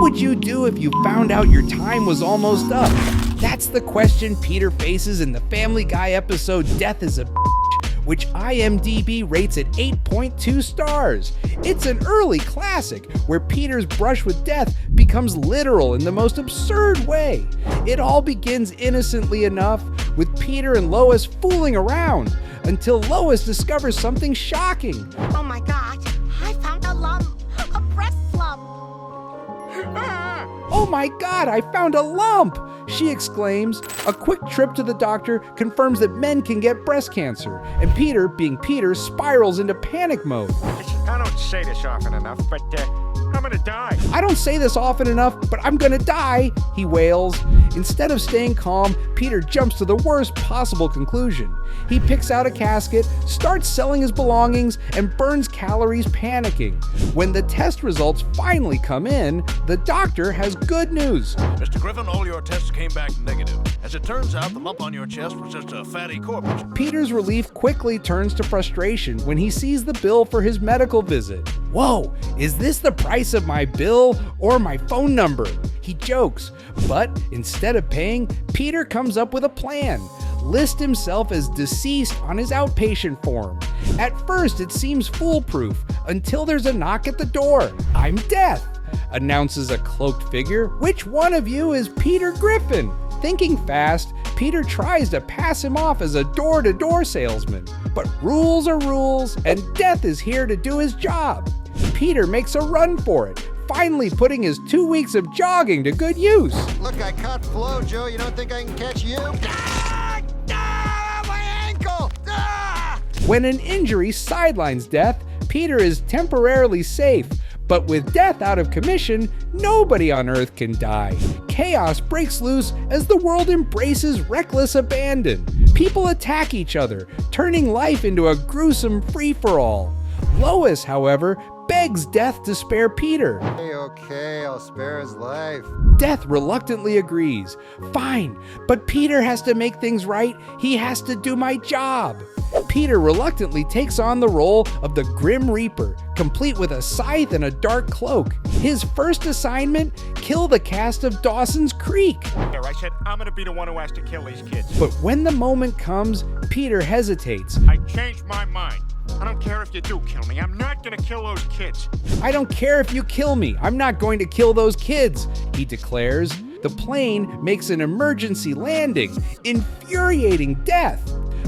would you do if you found out your time was almost up? That's the question Peter faces in the Family Guy episode Death is a Bitch, which IMDb rates at 8.2 stars. It's an early classic where Peter's brush with death becomes literal in the most absurd way. It all begins innocently enough with Peter and Lois fooling around until Lois discovers something shocking. Oh my God, I found a lump, a breast lump. "Oh my God, I found a lump!" she exclaims. A quick trip to the doctor confirms that men can get breast cancer, and Peter, being Peter, spirals into panic mode. I don't say this often enough, but I'm gonna die. "I don't say this often enough, but I'm gonna die," he wails. Instead of staying calm, Peter jumps to the worst possible conclusion. He picks out a casket, starts selling his belongings, and burns calories panicking. When the test results finally come in, the doctor has good news. Mr. Griffin, all your tests came back negative. As it turns out, the lump on your chest was just a fatty corpus. Peter's relief quickly turns to frustration when he sees the bill for his medical visit. "Whoa, is this the price of my bill or my phone number?" he jokes. But instead of paying, Peter comes up with a plan. List himself as deceased on his outpatient form. At first, it seems foolproof until there's a knock at the door. "I'm Death," announces a cloaked figure. "Which one of you is Peter Griffin?" Thinking fast, Peter tries to pass him off as a door-to-door salesman. But rules are rules, and Death is here to do his job. Peter makes a run for it, finally putting his 2 weeks of jogging to good use. Look, I caught Flo, Joe. You don't think I can catch you? My ankle! When an injury sidelines Death, Peter is temporarily safe. But with Death out of commission, nobody on Earth can die. Chaos breaks loose as the world embraces reckless abandon. People attack each other, turning life into a gruesome free-for-all. Lois, however, begs Death to spare Peter. Okay, I'll spare his life. Death reluctantly agrees. "Fine, but Peter has to make things right. He has to do my job." Peter reluctantly takes on the role of the Grim Reaper, complete with a scythe and a dark cloak. His first assignment, kill the cast of Dawson's Creek. There, I said I'm gonna be the one who has to kill these kids. But when the moment comes, Peter hesitates. I changed my mind. I don't care if you do kill me. I'm not gonna kill those kids. "I don't care if you kill me. I'm not going to kill those kids," he declares. The plane makes an emergency landing, infuriating Death.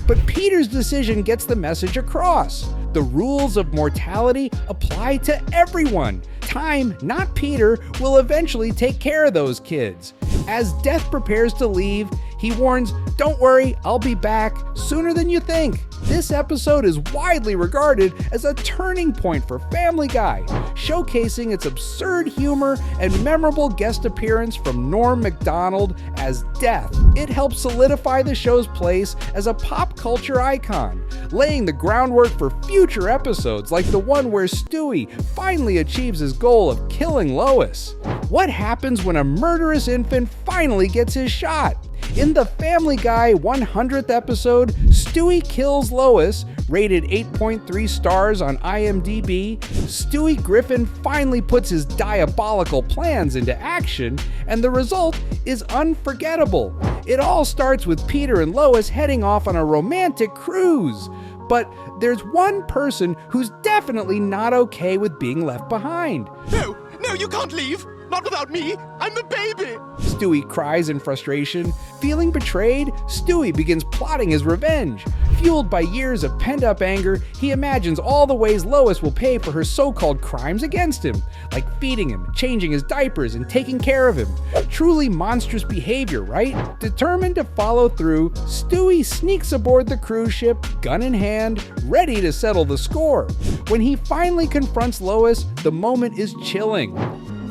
But Peter's decision gets the message across. The rules of mortality apply to everyone. Time, not Peter, will eventually take care of those kids. As Death prepares to leave, he warns, "Don't worry, I'll be back sooner than you think." This episode is widely regarded as a turning point for Family Guy, showcasing its absurd humor and memorable guest appearance from Norm Macdonald as Death. It helps solidify the show's place as a pop culture icon, laying the groundwork for future episodes like the one where Stewie finally achieves his goal of killing Lois. What happens when a murderous infant finally gets his shot? In the Family Guy 100th episode, Stewie kills Lois, rated 8.3 stars on IMDb. Stewie Griffin finally puts his diabolical plans into action, and the result is unforgettable. It all starts with Peter and Lois heading off on a romantic cruise. But there's one person who's definitely not okay with being left behind. No, you can't leave! Not without me! I'm the baby! Stewie cries in frustration. Feeling betrayed, Stewie begins plotting his revenge. Fueled by years of pent-up anger, he imagines all the ways Lois will pay for her so-called crimes against him, like feeding him, changing his diapers, and taking care of him. Truly monstrous behavior, right? Determined to follow through, Stewie sneaks aboard the cruise ship, gun in hand, ready to settle the score. When he finally confronts Lois, the moment is chilling.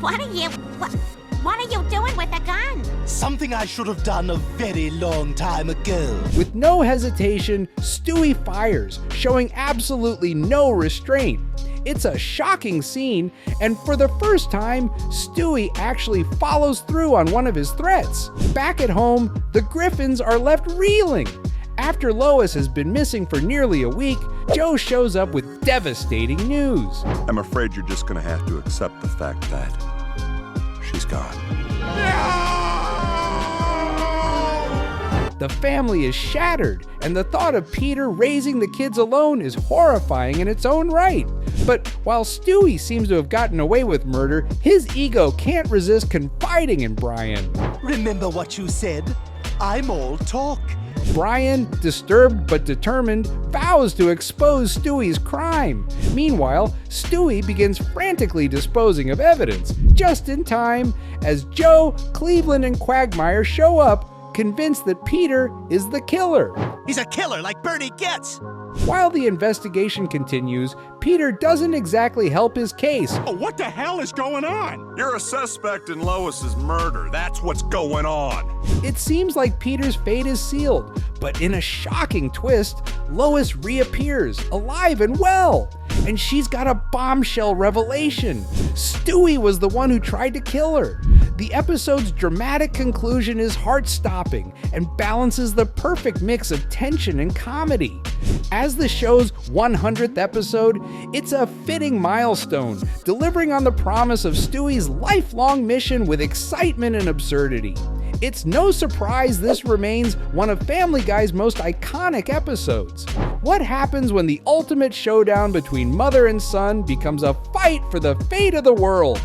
What are you doing with a gun? Something I should have done a very long time ago. With no hesitation, Stewie fires, showing absolutely no restraint. It's a shocking scene, and for the first time, Stewie actually follows through on one of his threats. Back at home, the Griffins are left reeling. After Lois has been missing for nearly a week, Joe shows up with devastating news. I'm afraid you're just going to have to accept the fact that she's gone. The family is shattered, and the thought of Peter raising the kids alone is horrifying in its own right. But while Stewie seems to have gotten away with murder, his ego can't resist confiding in Brian. Remember what you said? I'm all talk. Brian, disturbed but determined, vows to expose Stewie's crime. Meanwhile, Stewie begins frantically disposing of evidence, just in time, as Joe, Cleveland, and Quagmire show up, convinced that Peter is the killer. He's a killer like Bernie Getz. While the investigation continues, Peter doesn't exactly help his case. Oh, what the hell is going on? You're a suspect in Lois's murder. That's what's going on. It seems like Peter's fate is sealed, but in a shocking twist, Lois reappears, alive and well. And she's got a bombshell revelation. Stewie was the one who tried to kill her. The episode's dramatic conclusion is heart-stopping and balances the perfect mix of tension and comedy. As the show's 100th episode, it's a fitting milestone, delivering on the promise of Stewie's lifelong mission with excitement and absurdity. It's no surprise this remains one of Family Guy's most iconic episodes. What happens when the ultimate showdown between mother and son becomes a fight for the fate of the world?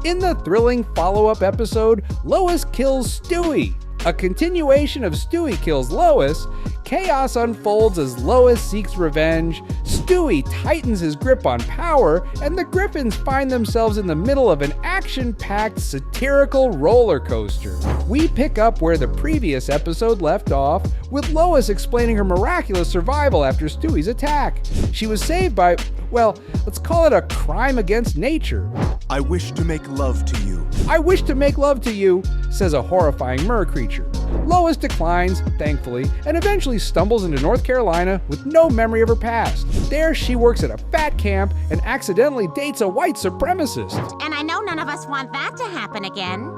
In the thrilling follow-up episode, Lois kills Stewie. A continuation of Stewie kills Lois, chaos unfolds as Lois seeks revenge, Stewie tightens his grip on power, and the Griffins find themselves in the middle of an action-packed satirical roller coaster. We pick up where the previous episode left off, with Lois explaining her miraculous survival after Stewie's attack. She was saved by, well, let's call it a crime against nature. I wish to make love to you. I wish to make love to you, says a horrifying mer creature. Lois declines, thankfully, and eventually stumbles into North Carolina with no memory of her past. There, she works at a fat camp and accidentally dates a white supremacist. And I know none of us want that to happen again.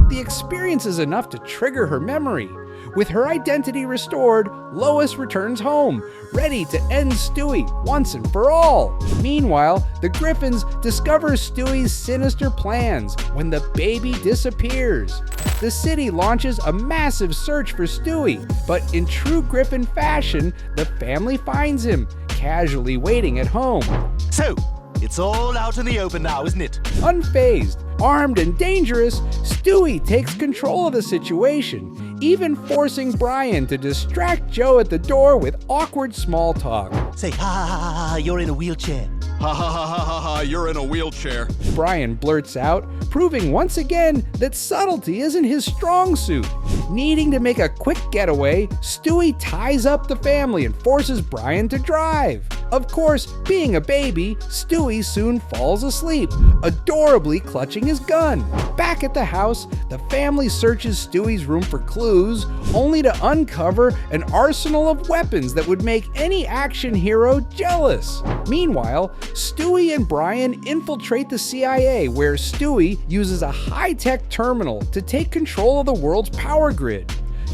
The experience is enough to trigger her memory. With her identity restored, Lois returns home, ready to end Stewie once and for all. Meanwhile, the Griffins discover Stewie's sinister plans when the baby disappears. The city launches a massive search for Stewie, but in true Griffin fashion, the family finds him, casually waiting at home. So, it's all out in the open now, isn't it? Unfazed, armed and dangerous, Stewie takes control of the situation, even forcing Brian to distract Joe at the door with awkward small talk. Say, ha, you're in a wheelchair. Ha ha ha ha ha ha, you're in a wheelchair. Brian blurts out, proving once again that subtlety isn't his strong suit. Needing to make a quick getaway, Stewie ties up the family and forces Brian to drive. Of course, being a baby, Stewie soon falls asleep, adorably clutching his gun. Back at the house, the family searches Stewie's room for clues, only to uncover an arsenal of weapons that would make any action hero jealous. Meanwhile, Stewie and Brian infiltrate the CIA, where Stewie uses a high-tech terminal to take control of the world's power grid.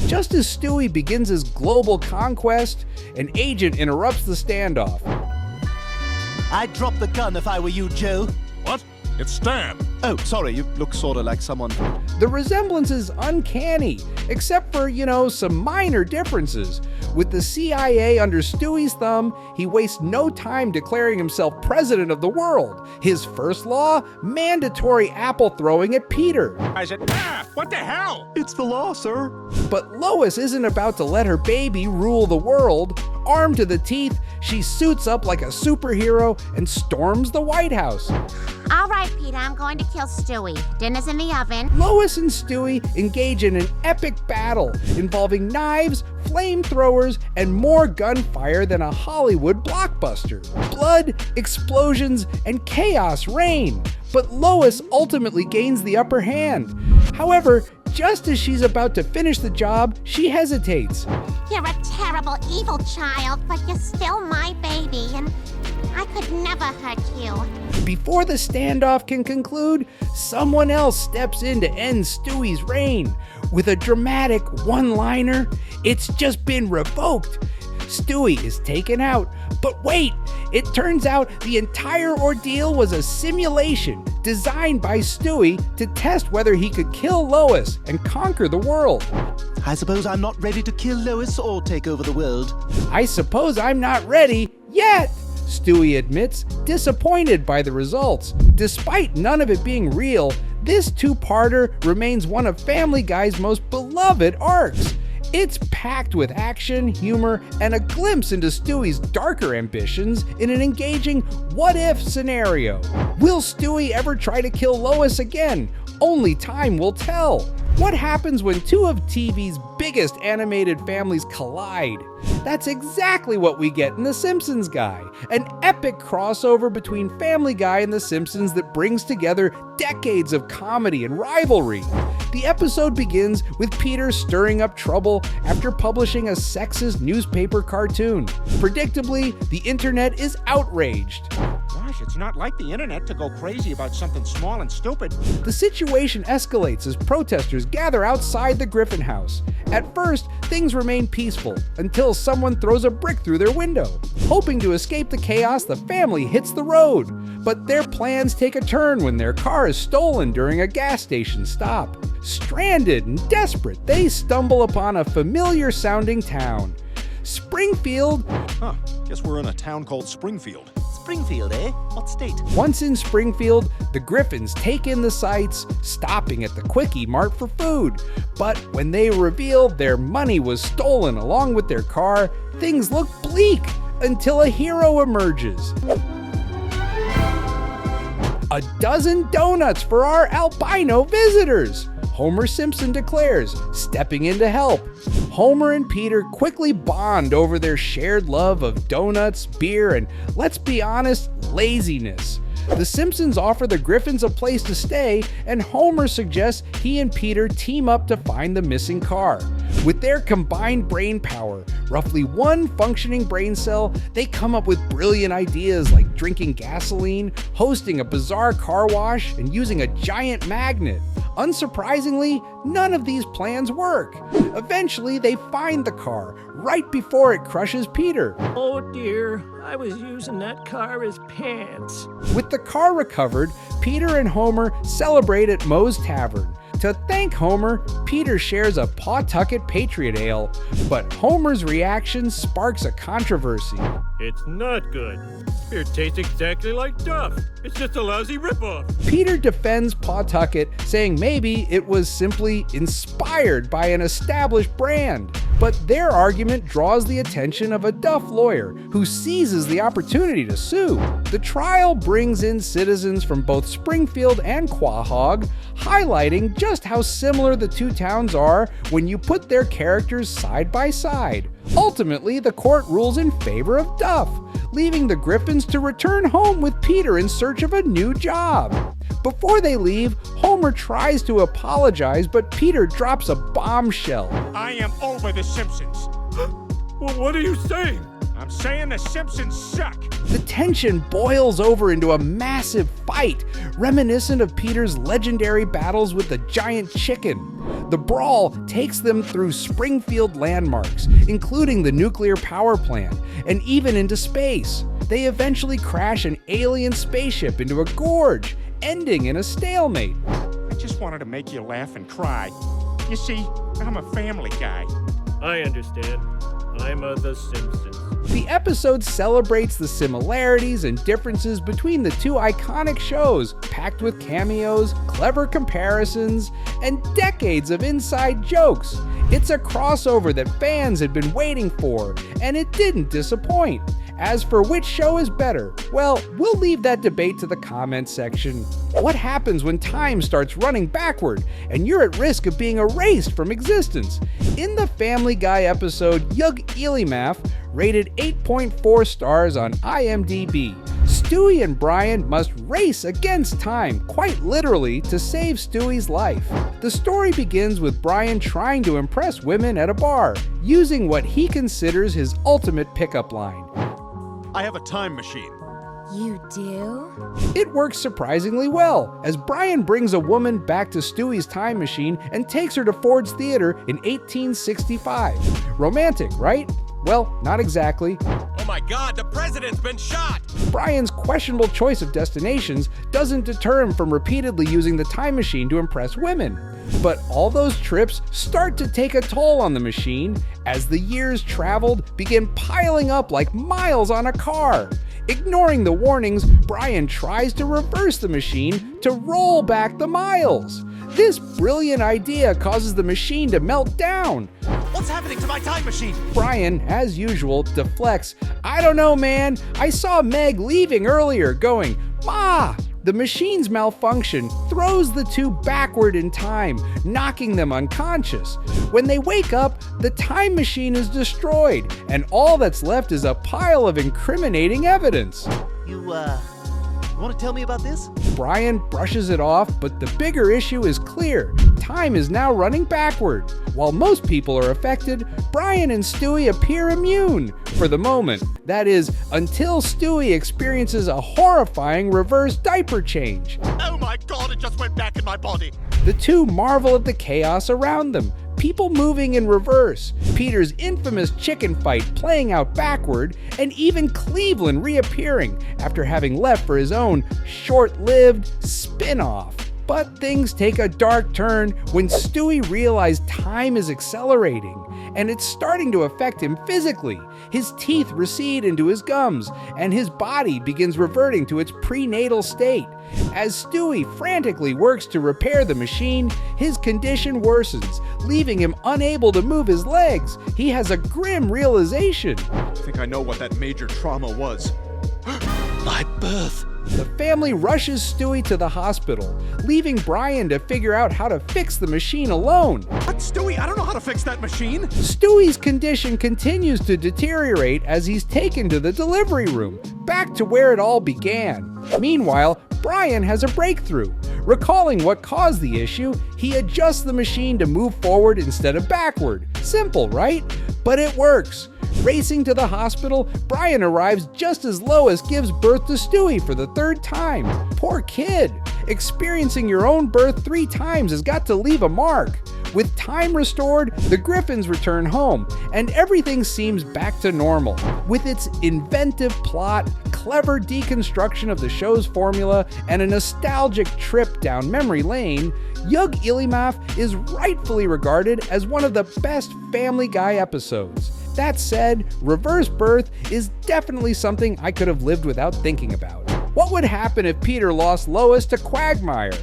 Just as Stewie begins his global conquest, an agent interrupts the standoff. I'd drop the gun if I were you, Joe. What? It's Stan. Oh, sorry, you look sorta like someone. The resemblance is uncanny, except for, some minor differences. With the CIA under Stewie's thumb, he wastes no time declaring himself president of the world. His first law, mandatory apple throwing at Peter. I said, what the hell? It's the law, sir. But Lois isn't about to let her baby rule the world. Armed to the teeth, she suits up like a superhero and storms the White House. All right, Peter, I'm going to kill Stewie. Dinner's in the oven. Lois and Stewie engage in an epic battle involving knives, flamethrowers, and more gunfire than a Hollywood blockbuster. Blood, explosions, and chaos reign, but Lois ultimately gains the upper hand. However, just as she's about to finish the job, she hesitates. You're a terrible, evil child, but you're still my baby, and I could never hurt you. Before the standoff can conclude, someone else steps in to end Stewie's reign. With a dramatic one-liner, "It's just been revoked," Stewie is taken out. But wait, it turns out the entire ordeal was a simulation designed by Stewie to test whether he could kill Lois and conquer the world. I suppose I'm not ready to kill Lois or take over the world. I suppose I'm not ready yet, Stewie admits, disappointed by the results. Despite none of it being real, this two-parter remains one of Family Guy's most beloved arcs. It's packed with action, humor, and a glimpse into Stewie's darker ambitions in an engaging what-if scenario. Will Stewie ever try to kill Lois again? Only time will tell. What happens when two of TV's biggest animated families collide? That's exactly what we get in The Simpsons Guy, an epic crossover between Family Guy and The Simpsons that brings together decades of comedy and rivalry. The episode begins with Peter stirring up trouble after publishing a sexist newspaper cartoon. Predictably, the internet is outraged. Gosh, it's not like the internet to go crazy about something small and stupid. The situation escalates as protesters gather outside the Griffin house. At first, things remain peaceful until someone throws a brick through their window. Hoping to escape the chaos, the family hits the road. But their plans take a turn when their car is stolen during a gas station stop. Stranded and desperate, they stumble upon a familiar-sounding town. Springfield. Huh. Guess we're in a town called Springfield. Springfield, eh? What state? Once in Springfield, the Griffins take in the sights, stopping at the Quickie Mart for food. But when they reveal their money was stolen along with their car, things look bleak until a hero emerges. A dozen donuts for our albino visitors, Homer Simpson declares, stepping in to help. Homer and Peter quickly bond over their shared love of donuts, beer, and, let's be honest, laziness. The Simpsons offer the Griffins a place to stay, and Homer suggests he and Peter team up to find the missing car. With their combined brain power, roughly one functioning brain cell, they come up with brilliant ideas like drinking gasoline, hosting a bizarre car wash, and using a giant magnet. Unsurprisingly, none of these plans work. Eventually, they find the car right before it crushes Peter. Oh dear, I was using that car as pants. With the car recovered, Peter and Homer celebrate at Moe's Tavern. To thank Homer, Peter shares a Pawtucket Patriot Ale, but Homer's reaction sparks a controversy. It's not good. Beer tastes exactly like Duff. It's just a lousy ripoff. Peter defends Pawtucket, saying maybe it was simply inspired by an established brand. But their argument draws the attention of a Duff lawyer who seizes the opportunity to sue. The trial brings in citizens from both Springfield and Quahog, highlighting just how similar the two towns are when you put their characters side by side. Ultimately, the court rules in favor of Duff, leaving the Griffins to return home with Peter in search of a new job. Before they leave, Homer tries to apologize, but Peter drops a bombshell. I am over The Simpsons. Well, what are you saying? I'm saying The Simpsons suck. The tension boils over into a massive fight, reminiscent of Peter's legendary battles with the giant chicken. The brawl takes them through Springfield landmarks, including the nuclear power plant, and even into space. They eventually crash an alien spaceship into a gorge, ending in a stalemate. I just wanted to make you laugh and cry. You see, I'm a family guy. I understand. I'm The Simpsons. The episode celebrates the similarities and differences between the two iconic shows, packed with cameos, clever comparisons, and decades of inside jokes. It's a crossover that fans had been waiting for, and it didn't disappoint. As for which show is better, well, we'll leave that debate to the comments section. What happens when time starts running backward and you're at risk of being erased from existence? In the Family Guy episode Yug Elimath, rated 8.4 stars on IMDb, Stewie and Brian must race against time, quite literally, to save Stewie's life. The story begins with Brian trying to impress women at a bar, using what he considers his ultimate pickup line. I have a time machine. You do? It works surprisingly well, as Brian brings a woman back to Stewie's time machine and takes her to Ford's Theater in 1865. Romantic, right? Well, not exactly. Oh my God, the president's been shot! Brian's questionable choice of destinations doesn't deter him from repeatedly using the time machine to impress women. But all those trips start to take a toll on the machine as the years traveled begin piling up like miles on a car. Ignoring the warnings, Brian tries to reverse the machine to roll back the miles. This brilliant idea causes the machine to melt down. What's happening to my time machine? Brian, as usual, deflects. I don't know, man. I saw Meg leaving earlier going, Ma! The machine's malfunction throws the two backward in time, knocking them unconscious. When they wake up, the time machine is destroyed, and all that's left is a pile of incriminating evidence. You want to tell me about this? Brian brushes it off, but the bigger issue is clear. Time is now running backward. While most people are affected, Brian and Stewie appear immune for the moment. That is, until Stewie experiences a horrifying reverse diaper change. Oh my God, it just went back in my body. The two marvel at the chaos around them. People moving in reverse, Peter's infamous chicken fight playing out backward, and even Cleveland reappearing after having left for his own short-lived spin-off. But things take a dark turn when Stewie realizes time is accelerating, and it's starting to affect him physically. His teeth recede into his gums, and his body begins reverting to its prenatal state. As Stewie frantically works to repair the machine, his condition worsens, leaving him unable to move his legs. He has a grim realization. I think I know what that major trauma was. My birth. The family rushes Stewie to the hospital, leaving Brian to figure out how to fix the machine alone. What, Stewie? I don't know how to fix that machine. Stewie's condition continues to deteriorate as he's taken to the delivery room, back to where it all began. Meanwhile, Brian has a breakthrough. Recalling what caused the issue, he adjusts the machine to move forward instead of backward. Simple, right? But it works. Racing to the hospital, Brian arrives just as Lois gives birth to Stewie for the third time. Poor kid. Experiencing your own birth 3 times has got to leave a mark. With time restored, the Griffins return home, and everything seems back to normal. With its inventive plot, clever deconstruction of the show's formula, and a nostalgic trip down memory lane, Yug Illimaf is rightfully regarded as one of the best Family Guy episodes. That said, reverse birth is definitely something I could have lived without thinking about. What would happen if Peter lost Lois to Quagmire?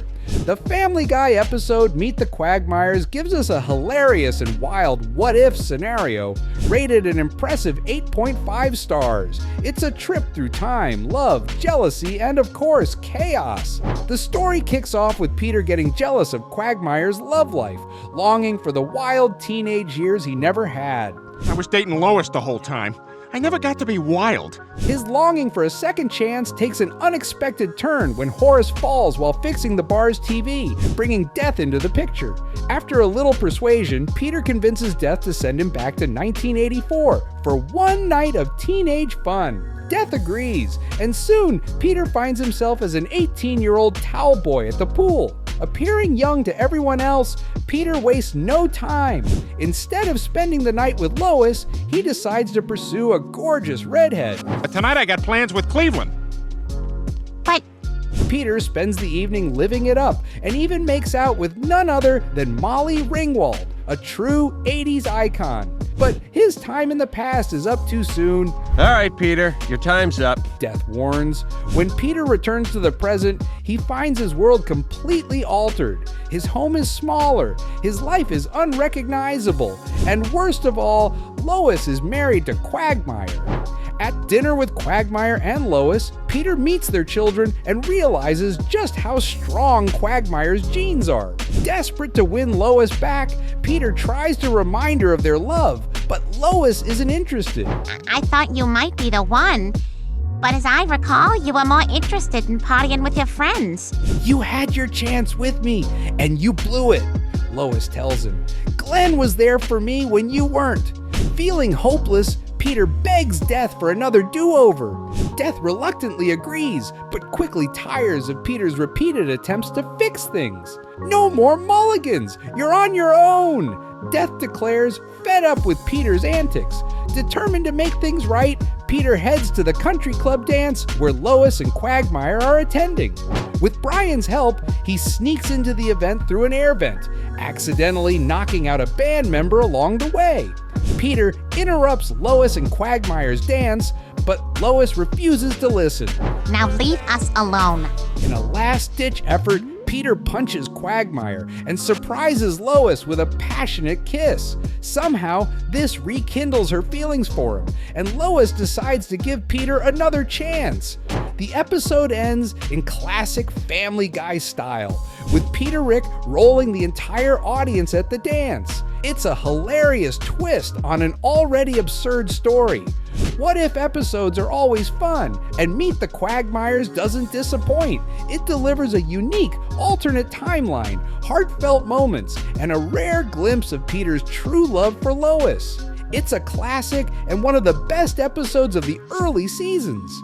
The Family Guy episode Meet the Quagmires gives us a hilarious and wild what-if scenario, rated an impressive 8.5 stars. It's a trip through time, love, jealousy, and of course, chaos. The story kicks off with Peter getting jealous of Quagmire's love life, longing for the wild teenage years he never had. I was dating Lois the whole time. I never got to be wild. His longing for a second chance takes an unexpected turn when Horace falls while fixing the bar's TV, bringing Death into the picture. After a little persuasion, Peter convinces Death to send him back to 1984 for one night of teenage fun. Death agrees, and soon Peter finds himself as an 18-year-old towel boy at the pool. Appearing young to everyone else, Peter wastes no time. Instead of spending the night with Lois, he decides to pursue a gorgeous redhead. But tonight I got plans with Cleveland. But Peter spends the evening living it up and even makes out with none other than Molly Ringwald, a true 80s icon. But his time in the past is up too soon. All right, Peter, your time's up. Death warns. When Peter returns to the present, he finds his world completely altered. His home is smaller, his life is unrecognizable, and worst of all, Lois is married to Quagmire. At dinner with Quagmire and Lois, Peter meets their children and realizes just how strong Quagmire's genes are. Desperate to win Lois back, Peter tries to remind her of their love, but Lois isn't interested. I thought you might be the one. But as I recall, you were more interested in partying with your friends. You had your chance with me, and you blew it, Lois tells him. Glenn was there for me when you weren't. Feeling hopeless, Peter begs Death for another do-over. Death reluctantly agrees, but quickly tires of Peter's repeated attempts to fix things. No more mulligans! You're on your own! Death declares fed up with Peter's antics. Determined to make things right, Peter heads to the country club dance where Lois and Quagmire are attending. With Brian's help, he sneaks into the event through an air vent, accidentally knocking out a band member along the way. Peter interrupts Lois and Quagmire's dance, but Lois refuses to listen. Now leave us alone. In a last-ditch effort, Peter punches Quagmire and surprises Lois with a passionate kiss. Somehow, this rekindles her feelings for him, and Lois decides to give Peter another chance. The episode ends in classic Family Guy style, with Peter Rick rolling the entire audience at the dance. It's a hilarious twist on an already absurd story. What If episodes are always fun, and Meet the Quagmires doesn't disappoint. It delivers a unique, alternate timeline, heartfelt moments, and a rare glimpse of Peter's true love for Lois. It's a classic and one of the best episodes of the early seasons.